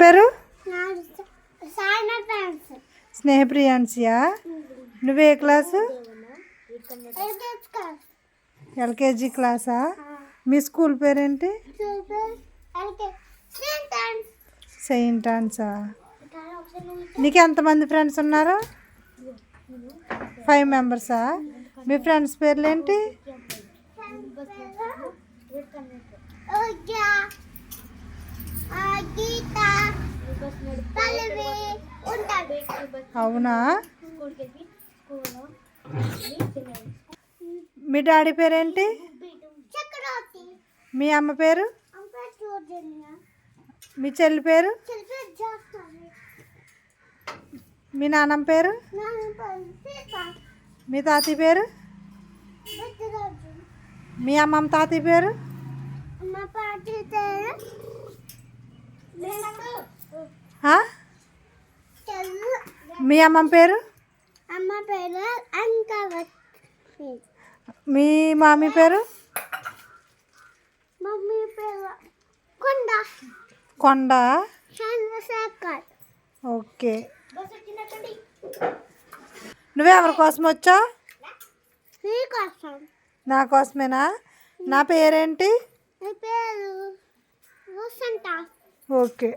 పేరు? స్నేహప్రియాన్సియా. నువ్వే class? LKG క్లాసా? మీ స్కూల్ పేరేంటి? సెయింట్ ఆన్సా. నీకు ఎంతమంది ఫ్రెండ్స్ ఉన్నారు? 5 మెంబర్సా? మీ ఫ్రెండ్స్ పేర్లు ఏంటి? అవునా? మీ డాడీ పేరేంటి? మీ అమ్మ పేరు? మీ చెల్లి పేరు? మీ నాన్నమ్మ పేరు? మీ తాతయ్య పేరు? మీ అమ్మమ్మ తాతయ్య పేరు? మీ అమ్మమ్మ పేరు? మీ మమ్మీ పేరు? కొండ. ఓకే. నువ్వెవరి కోసం వచ్చావు? నా కోసమేనా? నా పేరేంటి? ఓకే.